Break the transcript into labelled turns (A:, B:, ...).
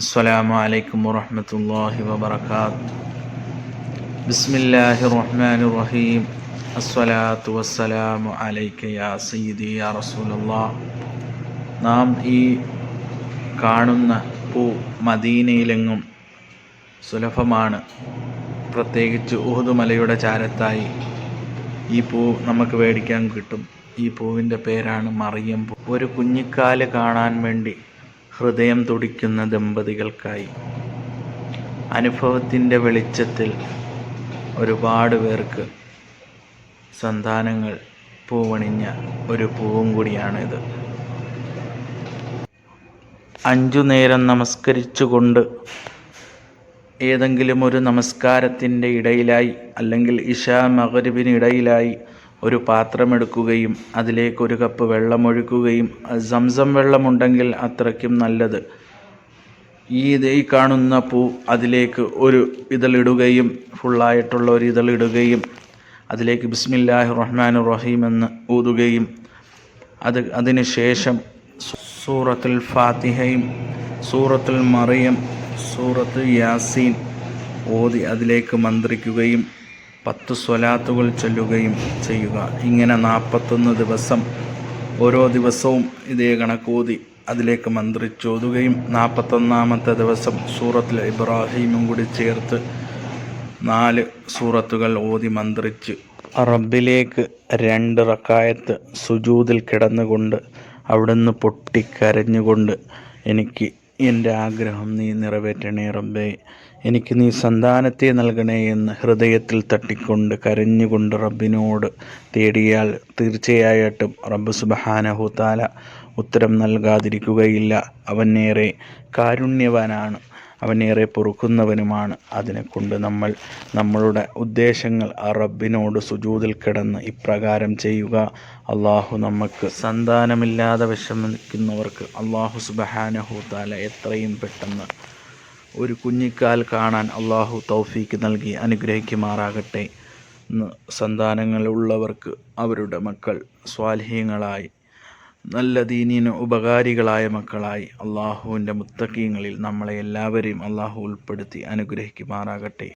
A: അസ്സലാമു അലൈക്കും വറഹ്മത്തുള്ളാഹി വബറകാതുഹു. ബിസ്മില്ലാഹിർ റഹ്മാനിർ റഹീം. അസ്സലാത്തു വസ്സലാമു അലൈക യാ സയ്യിദി യാ റസൂലല്ലാഹ്. നാം ഈ കാണുന്ന പൂ മദീനയിലെങ്ങും സുലഭമാണ്. പ്രത്യേകിച്ച് ഉഹുദ് മലയുടെ ചാരത്തായി ഈ പൂ നമുക്ക് മേടിക്കാൻ കിട്ടും. ഈ പൂവിൻ്റെ പേരാണ് മറിയം പൂ. ഒരു കുഞ്ഞിക്കാല് കാണാൻ വേണ്ടി ഹൃദയം തുടിക്കുന്ന ദമ്പതികൾക്കായി അനുഭവത്തിൻ്റെ വെളിച്ചത്തിൽ ഒരുപാട് പേർക്ക് സന്താനങ്ങൾ പൂവണിഞ്ഞ ഒരു പൂവും കൂടിയാണിത്. 5 നേരം നമസ്കരിച്ചുകൊണ്ട് ഏതെങ്കിലും ഒരു നമസ്കാരത്തിൻ്റെ ഇടയിലായി അല്ലെങ്കിൽ ഇശാ മഗ്‌രിബിന് ഇടയിലായി ഒരു പാത്രമെടുക്കുകയും അതിലേക്ക് 1 കപ്പ് വെള്ളമൊഴിക്കുകയും സംസം വെള്ളമുണ്ടെങ്കിൽ അത്രയ്ക്കും നല്ലത്. ഈ കാണുന്ന പൂ അതിലേക്ക് ഒരു ഇതളിടുകയും ഫുള്ളായിട്ടുള്ള ഒരു ഇതളിടുകയും അതിലേക്ക് ബിസ്മില്ലാഹിർ റഹ്മാനിർ റഹീം എന്ന് ഊതുകയും അതിന് ശേഷം സൂറത്തുൽ ഫാത്തിഹയും സൂറത്തുൽ മറിയം സൂറത്തുൽ യാസീൻ ഓതി അതിലേക്ക് മന്ത്രിക്കുകയും 10 സ്വലാത്തുകൾ ചൊല്ലുകയും ചെയ്യുക. ഇങ്ങനെ 41 ദിവസം ഓരോ ദിവസവും ഇതേ കണക്കോതി അതിലേക്ക് മന്ത്രിച്ചോതുകയും 41ാമത്തെ ദിവസം സൂറത്തുൽ ഇബ്രാഹീമും കൂടി ചേർത്ത് 4 സൂറത്തുകൾ ഓതി മന്ത്രിച്ച് റബ്ബിലേക്ക് 2 റക്അത്ത് സുജൂദിൽ കിടന്നുകൊണ്ട് അവിടുന്ന് പൊട്ടിക്കരഞ്ഞുകൊണ്ട് എനിക്ക് എൻ്റെ ആഗ്രഹം നീ നിറവേറ്റണേ റബ്ബേ, എനിക്ക് നീ സന്താനത്തെ നൽകണേ എന്ന് ഹൃദയത്തിൽ തട്ടിക്കൊണ്ട് കരഞ്ഞുകൊണ്ട് റബ്ബിനോട് തേടിയാൽ തീർച്ചയായിട്ടും റബ്ബ് സുബ്ഹാനഹു തആല ഉത്തരം നൽകാതിരിക്കുകയില്ല. അവനേറെ കാരുണ്യവാനാണ്, അവനേറെ പൊറുക്കുന്നവനുമാണ്. അതിനെക്കൊണ്ട് നമ്മൾ നമ്മളുടെ ഉദ്ദേശങ്ങൾ ആ റബ്ബിനോട് സുജൂദിൽ കിടന്ന് ഇപ്രകാരം ചെയ്യുക. അള്ളാഹു നമുക്ക് സന്താനമില്ലാതെ വിഷമിക്കുന്നവർക്ക് അള്ളാഹു സുബ്ഹാനഹു തആല എത്രയും പെട്ടെന്ന് ഒരു കുഞ്ഞിക്കാൽ കാണാൻ അള്ളാഹു തൗഫീക്ക് നൽകി അനുഗ്രഹിക്കുമാറാകട്ടെ. സന്താനങ്ങളുള്ളവർക്ക് അവരുടെ മക്കൾ സ്വാലിഹീങ്ങളായി നല്ല ദീനിന് ഉപകാരികളായ മക്കളായി അള്ളാഹുവിൻ്റെ മുത്തഖീങ്ങളിൽ നമ്മളെ എല്ലാവരെയും അള്ളാഹു ഉൾപ്പെടുത്തി അനുഗ്രഹിക്കുമാറാകട്ടെ.